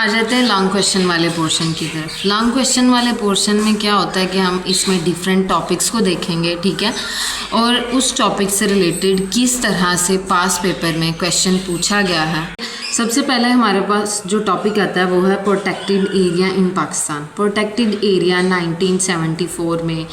आ जाते हैं long question वाले पोर्शन की तरफ। लॉन्ग क्वेश्चन वाले पोर्शन में क्या होता है कि हम इसमें डिफरेंट टॉपिक्स को देखेंगे, ठीक है, और उस टॉपिक से रिलेटेड किस तरह से पास पेपर में क्वेश्चन पूछा गया है। सबसे पहले हमारे पास जो टॉपिक आता है वो है protected area in Pakistan. Protected area 1974 में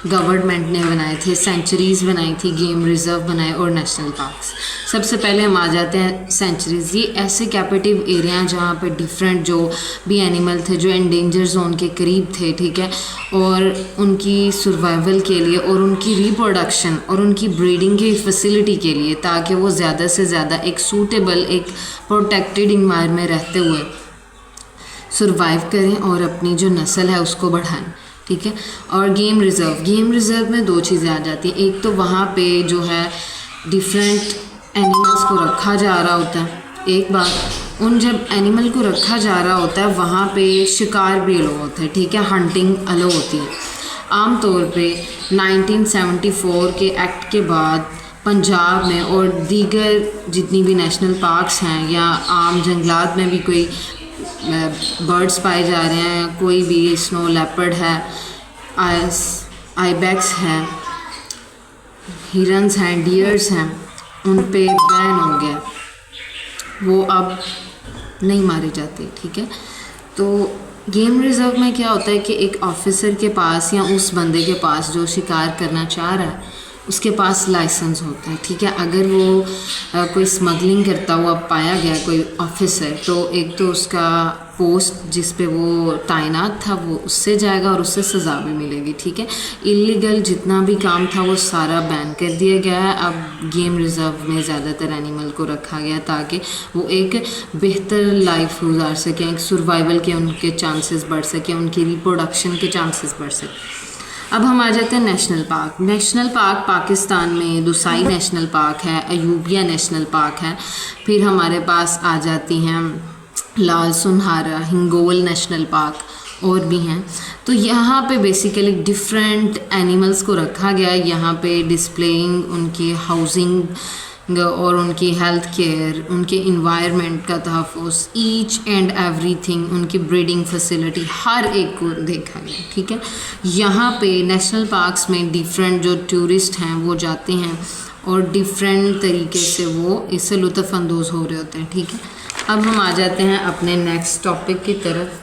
गवर्नमेंट ने बनाए थे, सेंचुरीज़ बनाई थी, गेम रिज़र्व बनाए और नेशनल पार्क्स। सबसे पहले हम आ जाते हैं सेंचुरीज़। ये ऐसे कैपिटिव एरिया हैं जहाँ पे डिफरेंट जो भी एनिमल थे जो एंडेंजर जोन के करीब थे, ठीक है, और उनकी सर्वाइवल के लिए और उनकी रिप्रोडक्शन और उनकी ब्रीडिंग की फैसिलिटी के लिए, ताकि वो ज़्यादा से ज़्यादा एक सूटेबल एक प्रोटेक्टेड इन्वायरमेंट में रहते हुए सर्वाइव करें और अपनी जो नस्ल है उसको बढ़ाएं, ठीक है। और गेम रिज़र्व में दो चीज़ें आ जाती हैं। एक तो वहाँ पे जो है डिफरेंट एनिमल्स को रखा जा रहा होता है। एक बात, उन जब एनिमल को रखा जा रहा होता है वहाँ पे शिकार भी अलो होता है, ठीक है, हंटिंग अलो होती है। आम तौर पे 1974 के एक्ट के बाद पंजाब में और दीगर जितनी भी नेशनल पार्क्स हैं या आम जंगलात में भी कोई बर्ड्स पाए जा रहे हैं, कोई भी स्नो लेपर्ड है, आइबैक्स है, हिरन्स हैं, डियर्स हैं, उन पे बैन हो गया, वो अब नहीं मारे जाते, ठीक है। तो गेम रिज़र्व में क्या होता है कि एक ऑफिसर के पास या उस बंदे के पास जो शिकार करना चाह रहा है उसके पास लाइसेंस होता है, ठीक है। अगर वो कोई स्मगलिंग करता हुआ पाया गया कोई ऑफिसर, तो एक तो उसका पोस्ट जिस पे वो तैनात था वो उससे जाएगा और उससे सज़ा भी मिलेगी, ठीक है। इलीगल जितना भी काम था वो सारा बैन कर दिया गया है। अब गेम रिज़र्व में ज़्यादातर एनिमल को रखा गया ताकि वो एक बेहतर लाइफ गुजार सकें, एक सर्वाइवल के उनके चांसेस बढ़ सकें, उनकी रिप्रोडक्शन के चांसेस बढ़ सकें। अब हम आ जाते हैं national park. National park Pakistan में दुसाई नेशनल पार्क है, अयूबिया नेशनल पार्क है, फिर हमारे पास आ जाती हैं लाल सुनहारा, हिंगोल नेशनल पार्क और भी हैं। तो यहाँ पे बेसिकली डिफरेंट एनिमल्स को रखा गया है। यहाँ पे डिस्प्लेइंग उनकी हाउसिंग और उनकी हेल्थ केयर, उनके इन्वायरमेंट का तहफ़्फ़ुज़, ईच एंड एवरीथिंग, उनकी ब्रीडिंग फैसिलिटी, हर एक को देखा गया, ठीक है। यहाँ पे नेशनल पार्क्स में डिफरेंट जो टूरिस्ट हैं वो जाते हैं और डिफरेंट तरीके से वो इससे लुत्फ़ अंदोज़ हो रहे होते हैं, ठीक है। अब हम आ जाते हैं अपने नेक्स्ट टॉपिक की तरफ,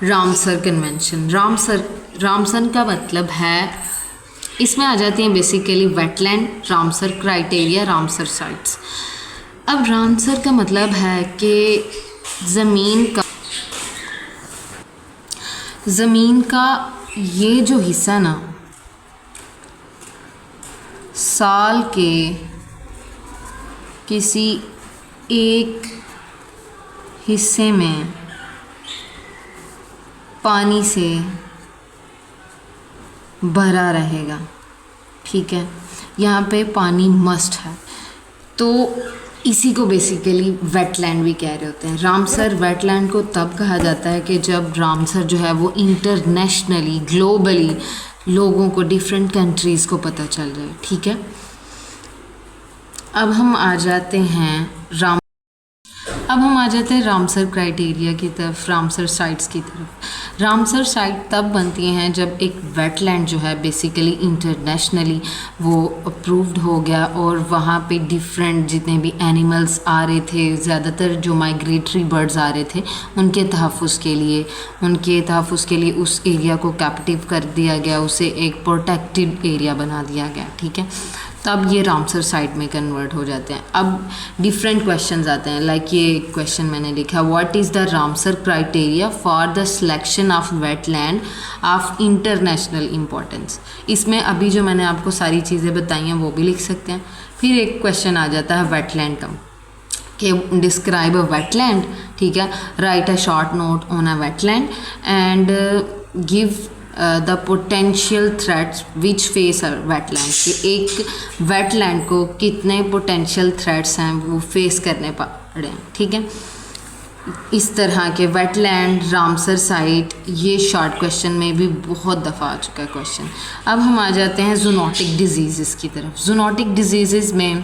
रामसर कन्वेंशन। रामसर का मतलब है, इसमें आ जाती हैं basically wetland, Ramsar criteria, Ramsar sites. अब रामसर का मतलब है कि ज़मीन का ये जो हिस्सा ना साल के किसी एक हिस्से में पानी से भरा रहेगा, ठीक है। यहाँ पे पानी मस्ट है, तो इसी को बेसिकली वेटलैंड भी कह रहे होते हैं। रामसर वेटलैंड को तब कहा जाता है कि जब रामसर जो है वो इंटरनेशनली, ग्लोबली लोगों को, डिफरेंट कंट्रीज़ को पता चल जाए, ठीक है। अब हम आ जाते हैं रामसर क्राइटेरिया की तरफ, रामसर साइट्स की तरफ। रामसर साइट तब बनती हैं जब एक वेटलैंड जो है बेसिकली इंटरनेशनली वो अप्रूव्ड हो गया और वहाँ पे डिफरेंट जितने भी एनिमल्स आ रहे थे, ज़्यादातर जो माइग्रेटरी बर्ड्स आ रहे थे, उनके तहफ़्फ़ुज़ के लिए उस एरिया को कैप्टिव कर दिया गया, उसे एक प्रोटेक्टेड एरिया बना दिया गया, ठीक है। तब ये रामसर साइट में कन्वर्ट हो जाते हैं। अब डिफरेंट क्वेश्चंस आते हैं, लाइक ये क्वेश्चन मैंने लिखा, what is the Ramsar criteria for the selection of wetland of international importance. इसमें अभी जो मैंने आपको सारी चीज़ें बताई हैं वो भी लिख सकते हैं। फिर एक क्वेश्चन आ जाता है वेटलैंड का, कि डिस्क्राइब अ वेटलैंड, ठीक है, right a short note on a wetland and give the potential threats which face a wetland, कि एक वेटलैंड को कितने पोटेंशियल थ्रेट्स हैं वो फेस करने पड़े हैं, ठीक है। इस तरह के वेटलैंड, रामसर साइट, ये शॉर्ट क्वेश्चन में भी बहुत दफ़ा आ चुका है क्वेश्चन। अब हम आ जाते हैं जूनोटिक डिजीज़ की तरफ। जूनोटिक डिजीज़ में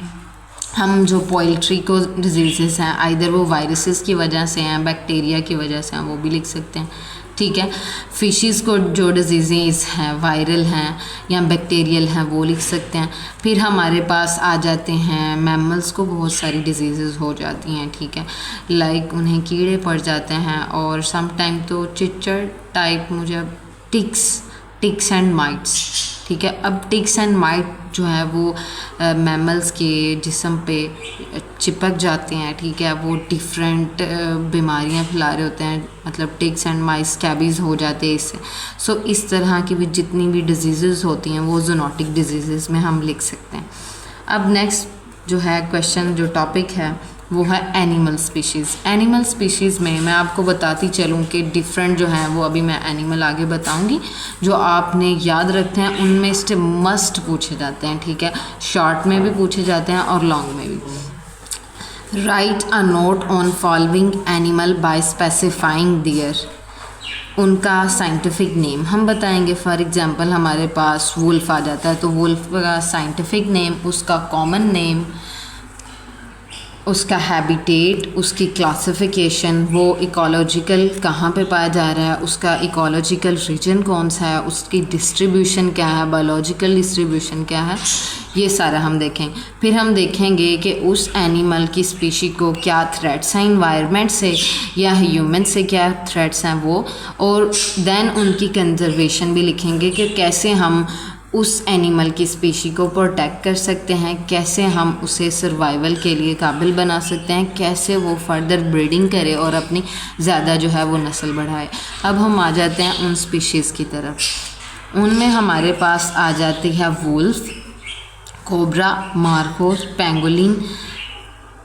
हम जो पोल्ट्री को डिजीज़ हैं आइदर वो वायरसेस की वजह से हैं, बैक्टीरिया की वजह से हैं, वो भी लिख सकते हैं, ठीक है। फिशेस को जो डिजीज़ हैं वायरल हैं या बैक्टीरियल हैं वो लिख सकते हैं। फिर हमारे पास आ जाते हैं मैमल्स को बहुत सारी डिजीज़ हो जाती हैं, ठीक है, लाइक उन्हें कीड़े पड़ जाते हैं और सम टाइम तो चिचड़ टाइप मुझे टिक्स एंड माइट्स, ठीक है। अब टिक्स एंड माइट जो है वो मैमल्स के जिस्म पे चिपक जाते हैं, ठीक है, वो डिफरेंट बीमारियां फैला रहे होते हैं, मतलब टिक्स एंड माइट्स स्कैबीज़ हो जाते हैं इससे। सो इस तरह की भी जितनी भी डिजीज़ होती हैं वो ज़ूनोटिक डिजीज़ में हम लिख सकते हैं। अब नेक्स्ट जो है क्वेश्चन, जो टॉपिक है वो है एनिमल स्पीशीज़। एनिमल स्पीशीज़ में मैं आपको बताती चलूँ कि डिफरेंट जो हैं वो अभी मैं एनिमल आगे बताऊँगी, जो आपने याद रखते हैं, उनमें से मस्ट पूछे जाते हैं, ठीक है, शॉर्ट में भी पूछे जाते हैं और लॉन्ग में भी। Write a note on following animal by specifying their, उनका साइंटिफिक नेम हम बताएंगे। फॉर एग्जांपल हमारे पास वुल्फ आ जाता है, तो वुल्फ का साइंटिफिक नेम, उसका कॉमन नेम, उसका हैबिटेट, उसकी क्लासिफिकेशन, वो इकोलॉजिकल कहाँ पे पाया जा रहा है, उसका इकोलॉजिकल रीजन कौन सा है, उसकी डिस्ट्रीब्यूशन क्या है, बायोलॉजिकल डिस्ट्रीब्यूशन क्या है, ये सारा हम देखेंगे। फिर हम देखेंगे कि उस एनिमल की स्पीशी को क्या थ्रेट्स हैं इन्वायरमेंट से या ह्यूमन से, क्या थ्रेट्स हैं वो, और देन उनकी कंजर्वेशन भी लिखेंगे कि कैसे हम उस एनिमल की स्पीशी को प्रोटेक्ट कर सकते हैं, कैसे हम उसे सर्वाइवल के लिए काबिल बना सकते हैं, कैसे वो फर्दर ब्रीडिंग करे और अपनी ज़्यादा जो है वो नस्ल बढ़ाए। अब हम आ जाते हैं उन स्पीशीज़ की तरफ। उनमें हमारे पास आ जाती है वुल्फ, कोबरा, मार्कोस, पेंगोलिन,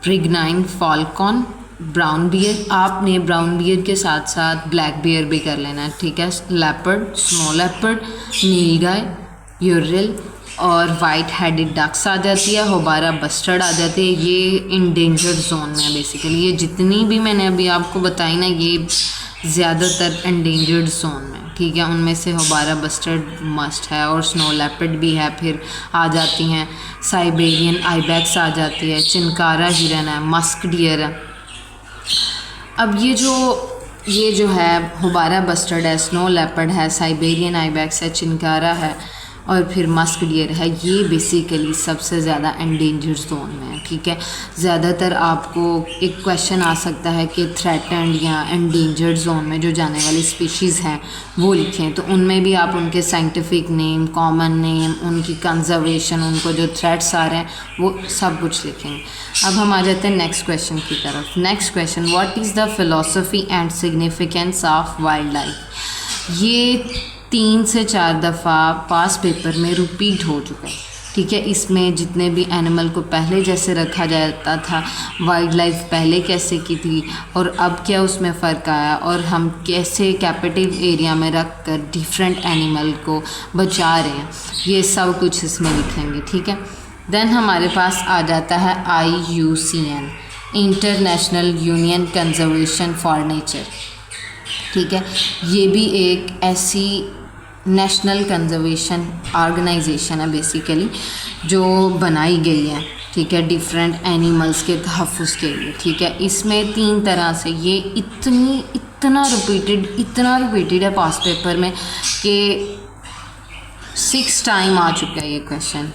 प्रिग्नाइन, फॉल्कॉन, ब्राउन बियर। आपने ब्राउन बियर के साथ साथ ब्लैक बियर भी कर लेना है, ठीक है, लेपर्ड, स्नो लेपर्ड, नीलगाय, यूरिल और वाइट हेडेड डक्स आ जाती है, होबारा बस्टर्ड आ जाती है। ये इंडेंजर्ड जोन में है बेसिकली। ये जितनी भी मैंने अभी आपको बताई ना, ये ज़्यादातर इंडेंजर्ड जोन में, ठीक है। उनमें से होबारा बस्टर्ड मस्ट है और स्नो लेपर्ड भी है। फिर आ जाती हैं साइबेरियन आइबैक्स आ जाती है, चिनकारा हिरन है, मस्क डियर है। अब ये जो है होबारा बस्टर्ड है, स्नो लेपर्ड है, साइबेरियन आइबैक्स है, चिनकारा है और फिर मस्क डियर है, ये बेसिकली सबसे ज़्यादा एंडेंजर्ड जोन में है, ठीक है। ज़्यादातर आपको एक क्वेश्चन आ सकता है कि थ्रेटन्ड या एंडेंजर्ड जोन में जो जाने वाली स्पीशीज़ हैं वो लिखें, तो उनमें भी आप उनके साइंटिफिक नेम, कॉमन नेम, उनकी कंजर्वेशन, उनको जो थ्रेट्स आ रहे हैं वो सब कुछ लिखेंगे। अब हम आ जाते हैं नेक्स्ट क्वेश्चन की तरफ। Next question, what is the philosophy and significance of wild life. ये 3 से 4 दफ़ा पास पेपर में रिपीट हो चुका है, ठीक है। इसमें जितने भी एनिमल को पहले जैसे रखा जाता था, वाइल्ड लाइफ पहले कैसे की थी और अब क्या उसमें फ़र्क आया, और हम कैसे कैप्टिव एरिया में रख कर डिफरेंट एनिमल को बचा रहे हैं, ये सब कुछ इसमें लिखेंगे, ठीक है। देन हमारे पास आ जाता है IUCN, international union conservation for nature, ठीक है। ये भी एक ऐसी नेशनल कंजर्वेशन ऑर्गेनाइजेशन है बेसिकली, जो बनाई गई है, ठीक है, डिफरेंट एनिमल्स के तहफ़्फ़ुज़ के लिए, ठीक है। इसमें 3 तरह से ये इतना रिपीटेड है पास पेपर में कि 6 टाइम आ चुका है ये क्वेश्चन।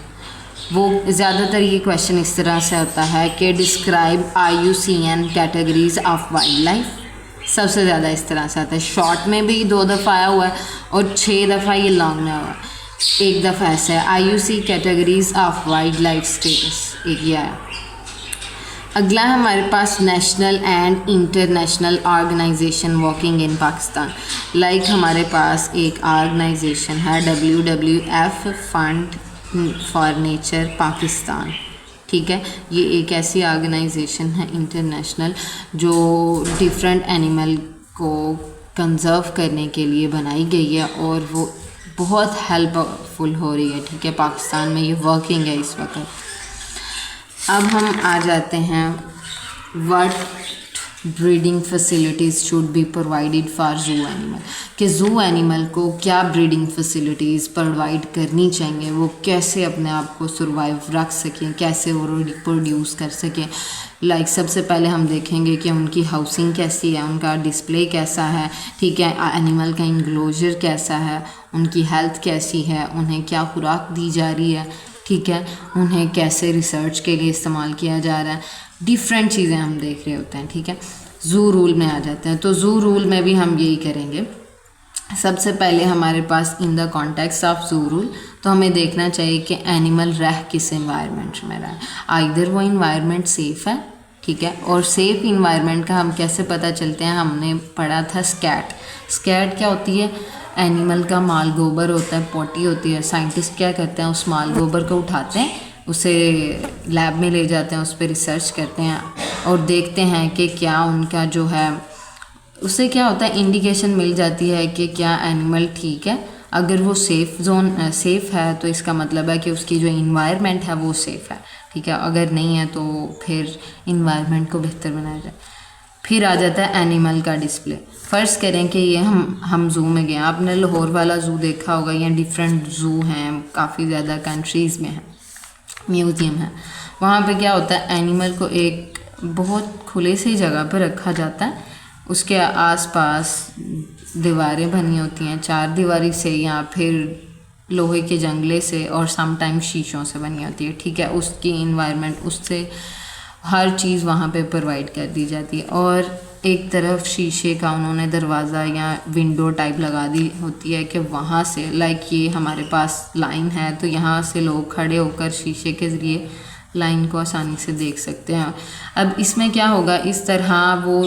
वो ज़्यादातर ये क्वेश्चन इस तरह से होता है कि describe IUCN categories of wild life, सबसे ज़्यादा इस तरह से आता है। शॉर्ट में भी 2 दफ़ा आया हुआ है और 6 दफ़ा ये लॉन्ग में हुआ है। एक दफ़ा ऐसे है IUC categories of wildlife status, एक ये आया। अगला हमारे पास national and international organization working in Pakistan. Like हमारे पास एक ऑर्गेनाइजेशन है WWF fund for nature Pakistan, ठीक है। ये एक ऐसी ऑर्गेनाइजेशन है इंटरनेशनल जो डिफरेंट एनिमल को कंजर्व करने के लिए बनाई गई है और वो बहुत हेल्पफुल हो रही है, ठीक है। पाकिस्तान में ये वर्किंग है इस वक्त। अब हम आ जाते हैं what breeding facilities should be provided for जू एनिमल, कि जू एनिमल को क्या ब्रीडिंग फैसिलिटीज़ प्रोवाइड करनी चाहिए, वो कैसे अपने आप को सर्वाइव रख सकें, कैसे वो रिप्रोड्यूस कर सकें। लाइक सबसे पहले हम देखेंगे कि उनकी हाउसिंग कैसी है, उनका डिस्प्ले कैसा है, ठीक है, एनिमल का इंक्लोजर कैसा है, उनकी हेल्थ कैसी है, उन्हें क्या खुराक दी जा रही है, ठीक है, उन्हें कैसे रिसर्च के लिए इस्तेमाल किया जा रहा है, डिफरेंट चीज़ें हम देख रहे होते हैं, ठीक है। ज़ू रूल में आ जाते हैं, तो ज़ू रूल में भी हम यही करेंगे। सबसे पहले हमारे पास in the context of zoo rule तो हमें देखना चाहिए कि एनिमल रह किस इन्वायरमेंट में रहा है, आइदर वो इन्वायरमेंट सेफ़ है, ठीक है। और सेफ़ इन्वायरमेंट का हम कैसे पता चलते हैं, हमने पढ़ा था स्कैट। स्कैट क्या होती है, एनिमल का माल गोबर होता है, पॉटी होती है, साइंटिस्ट क्या करते हैं, उस माल गोबर को उठाते हैं, उसे लैब में ले जाते हैं, उस पर रिसर्च करते हैं और देखते हैं कि क्या उनका जो है, उससे क्या होता है, इंडिकेशन मिल जाती है कि क्या एनिमल ठीक है। अगर वो सेफ़ है तो इसका मतलब है कि उसकी जो इन्वायरमेंट है वो सेफ़ है, ठीक है। अगर नहीं है तो फिर इन्वायरमेंट को बेहतर बनाया जाए। फिर आ जाता है एनिमल का डिस्प्ले। फ़र्ज़ करें कि ये हम ज़ू में गए, आपने लाहौर वाला ज़ू देखा होगा, या डिफरेंट ज़ू हैं, काफ़ी ज़्यादा कंट्रीज़ में हैं, म्यूज़ियम है। वहाँ पे क्या होता है, एनिमल को एक बहुत खुले सी जगह पर रखा जाता है, उसके आसपास दीवारें बनी होती हैं, चार दीवारी से या फिर लोहे के जंगले से और समटाइम शीशों से बनी होती है, ठीक है। उसकी इन्वायरमेंट, उससे हर चीज़ वहाँ पे प्रोवाइड कर दी जाती है। और एक तरफ शीशे का उन्होंने दरवाज़ा या विंडो टाइप लगा दी होती है कि वहाँ से, लाइक ये हमारे पास लाइन है तो यहाँ से लोग खड़े होकर शीशे के ज़रिए लाइन को आसानी से देख सकते हैं। अब इसमें क्या होगा, इस तरह वो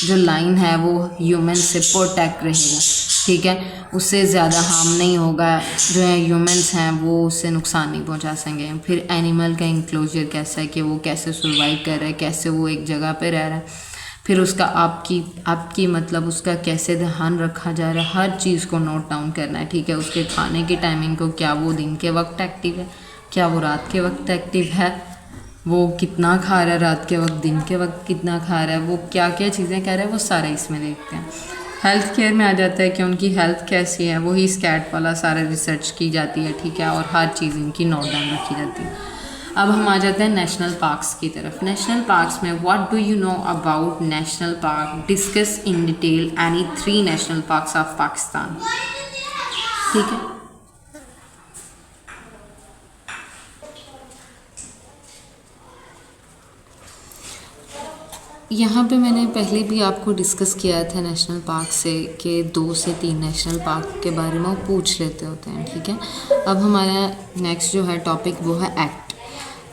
जो लाइन है वो ह्यूमन से प्रोटेक्ट रहेगा, ठीक है, उससे ज़्यादा हार्म नहीं होगा, जो है ह्यूमंस हैं वो उससे नुकसान नहीं पहुंचा सकेंगे। फिर एनिमल का इंक्लोजर कैसा है, कि वो कैसे सर्वाइव कर रहा है, कैसे वो एक जगह पे रह रहा है, फिर उसका आपकी मतलब उसका कैसे ध्यान रखा जा रहा है, हर चीज़ को नोट डाउन करना है, ठीक है। उसके खाने की टाइमिंग को, क्या वो दिन के वक्त एक्टिव है, क्या वो रात के वक्त एक्टिव है, वो कितना खा रहा है रात के वक्त, दिन के वक्त कितना खा रहा है, वो क्या क्या चीज़ें कर रहा है, वो सारा इसमें देखते हैं। हेल्थ केयर में आ जाता है कि उनकी हेल्थ कैसी है, वही स्कैट वाला सारा रिसर्च की जाती है, ठीक है, और हर चीज़ इनकी नोट डाउन रखी जाती है। अब हम आ जाते हैं नेशनल पार्क्स की तरफ। नेशनल पार्क्स में what do you know about national park, discuss in detail any 3 national parks of Pakistan, ठीक है। यहाँ पे मैंने पहले भी आपको डिस्कस किया था नेशनल पार्क से कि 2 से 3 नेशनल पार्क के बारे में वो पूछ लेते होते हैं, ठीक है। अब हमारा नेक्स्ट जो है टॉपिक वो है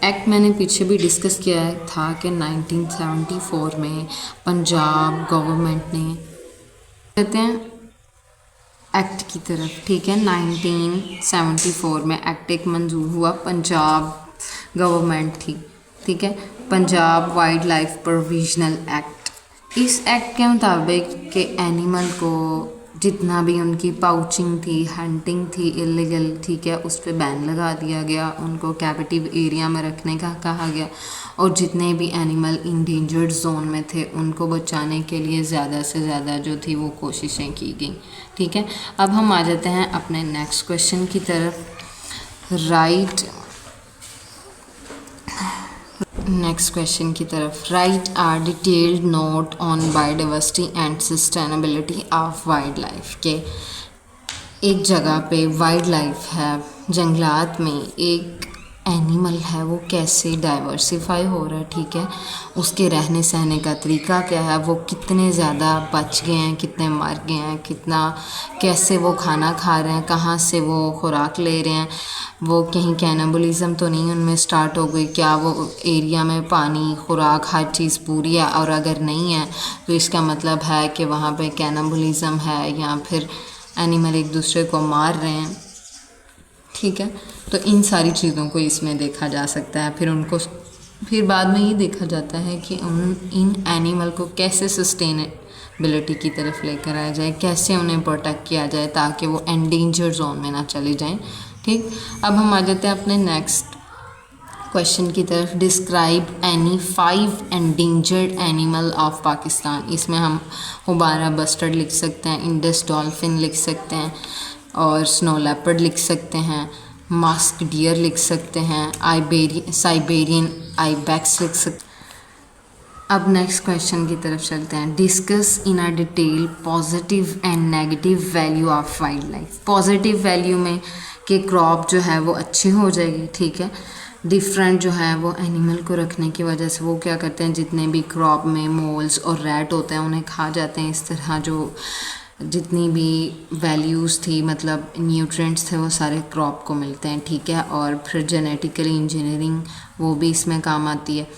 एक्ट मैंने पीछे भी डिस्कस किया था कि 1974 में पंजाब गवर्नमेंट ने, कहते हैं एक्ट की तरफ, ठीक है, 1974 में एक्ट एक मंजूर हुआ, पंजाब गवर्नमेंट थी, ठीक है, Punjab wild life provisional act. इस एक्ट के मुताबिक कि एनिमल को जितना भी उनकी पाउचिंग थी, हंटिंग थी इलीगल, ठीक है, उस पर बैन लगा दिया गया, उनको कैप्टिव एरिया में रखने का कहा गया, और जितने भी एनिमल इंडेंजर्ड जोन में थे उनको बचाने के लिए ज़्यादा से ज़्यादा जो थी वो कोशिशें की गई, ठीक है। अब हम आ जाते हैं अपने नेक्स्ट क्वेश्चन की तरफ। नेक्स्ट क्वेश्चन की तरफ, write are detailed note on biodiversity and sustainability of wildlife, के एक जगह पे वाइल्ड लाइफ है, जंगलात में एक एनिमल है, वो कैसे डाइवर्सिफाई हो रहा है, ठीक है, उसके रहने सहने का तरीका क्या है, वो कितने ज़्यादा बच गए हैं, कितने मर गए हैं, कितना कैसे वो खाना खा रहे हैं, कहाँ से वो खुराक ले रहे हैं, वो कहीं कैनिबलिज्म तो नहीं उनमें स्टार्ट हो गई, क्या वो एरिया में पानी खुराक हर चीज़ पूरी है, और अगर नहीं है तो इसका मतलब है कि वहाँ पे कैनिबलिज्म है या फिर एनिमल एक दूसरे को मार रहे हैं, ठीक है। तो इन सारी चीज़ों को इसमें देखा जा सकता है। फिर बाद में ये देखा जाता है कि इन एनिमल को कैसे सस्टेनेबिलिटी की तरफ लेकर आया जाए, कैसे उन्हें प्रोटेक्ट किया जाए ताकि वो एंडेंजर जोन में ना चले जाएं, ठीक। अब हम आ जाते हैं अपने नेक्स्ट क्वेश्चन की तरफ, describe any 5 endangered animal of Pakistan. इसमें हम हुबारा बस्टर्ड लिख सकते हैं, इंडस डॉल्फिन लिख सकते हैं, और स्नो लेपर्ड लिख सकते हैं, मास्क डियर लिख सकते हैं, साइबेरियन आइबैक्स लिख सकते हैं। अब नेक्स्ट क्वेश्चन की तरफ चलते हैं। Discuss in a detail positive and negative value of wild life. Positive value में कि क्रॉप जो है वो अच्छी हो जाएगी, ठीक है। डिफरेंट जो है वो एनिमल को रखने की वजह से वो क्या करते हैं, जितने भी क्रॉप में मोल्स और रैट होते हैं उन्हें खा जाते हैं। इस तरह जो जितनी भी वैल्यूज़ थी, मतलब न्यूट्रिएंट्स थे, वो सारे क्रॉप को मिलते हैं, ठीक है। और फिर जेनेटिकली इंजीनियरिंग वो भी इसमें काम आती है।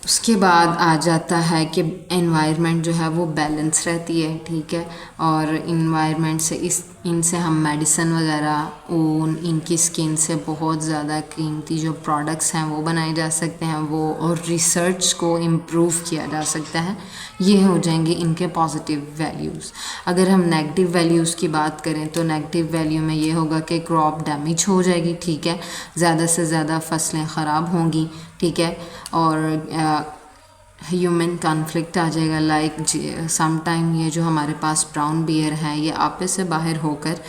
उसके बाद आ जाता है कि एनवायरनमेंट जो है वो बैलेंस रहती है, ठीक है। और इन्वायरमेंट से इनसे हम मेडिसिन वगैरह, ऊन, इनकी स्किन से बहुत ज़्यादा कीमती जो प्रोडक्ट्स हैं वो बनाए जा सकते हैं वो, और रिसर्च को इम्प्रूव किया जा सकता है। ये हो जाएंगे इनके पॉजिटिव वैल्यूज़। अगर हम नेगेटिव वैल्यूज़ की बात करें तो नेगेटिव वैल्यू में ये होगा कि क्रॉप डैमेज हो जाएगी, ठीक है। ज़्यादा से ज़्यादा फसलें ख़राब होंगी, ठीक है। और ह्यूमन कॉन्फ्लिक्ट आ जाएगा, लाइक सम टाइम ये जो हमारे पास ब्राउन बियर हैं ये आपस से बाहर होकर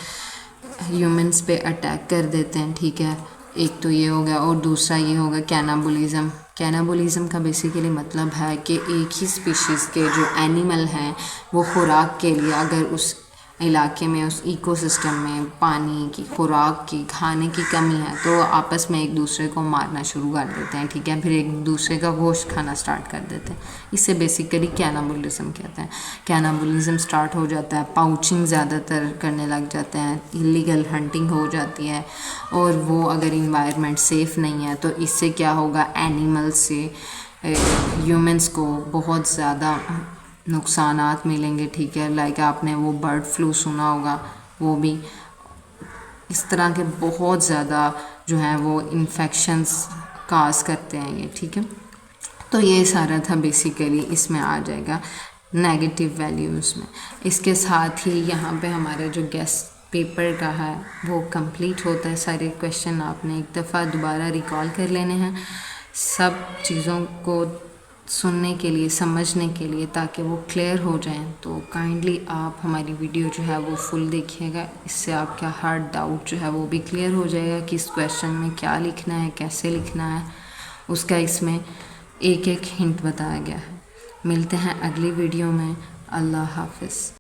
ह्यूमंस पे अटैक कर देते हैं, ठीक है। एक तो ये हो गया, और दूसरा ये होगा कैनाबुलिज़म। कैनाबुलिज़म का बेसिकली मतलब है कि एक ही स्पीशीज़ के जो एनिमल हैं वो खुराक के लिए, अगर उस इलाके में, उस इकोसिस्टम में पानी की, खुराक की, खाने की कमी है तो आपस में एक दूसरे को मारना शुरू कर देते हैं, ठीक है। फिर एक दूसरे का गोश्त खाना स्टार्ट कर देते हैं। इसे बेसिकली कैनाबुलिज़म कहते हैं। कैनाबुलिज़म स्टार्ट हो जाता है, पाउचिंग ज़्यादातर करने लग जाते हैं, इलीगल हंटिंग हो जाती है, और वो अगर इन्वायरमेंट सेफ़ नहीं है तो इससे क्या होगा, एनिमल से ह्यूमंस को बहुत ज़्यादा नुकसानात मिलेंगे, ठीक है। लाइक आपने वो बर्ड फ्लू सुना होगा, वो भी इस तरह के बहुत ज़्यादा जो है वो इन्फेक्शंस काज करते हैं ये, ठीक है। तो ये सारा था बेसिकली, इसमें आ जाएगा नेगेटिव वैल्यूज़ में। इसके साथ ही यहाँ पे हमारा जो गेस्ट पेपर का है वो कंप्लीट होता है। सारे क्वेश्चन आपने एक दफ़ा दोबारा रिकॉल कर लेने हैं, सब चीज़ों को सुनने के लिए, समझने के लिए, ताकि वो क्लियर हो जाएं। तो काइंडली आप हमारी वीडियो जो है वो फुल देखिएगा, इससे आपका हर डाउट जो है वो भी क्लियर हो जाएगा कि इस क्वेश्चन में क्या लिखना है, कैसे लिखना है, उसका इसमें एक एक हिंट बताया गया है। मिलते हैं अगली वीडियो में। अल्लाह हाफ़िज़।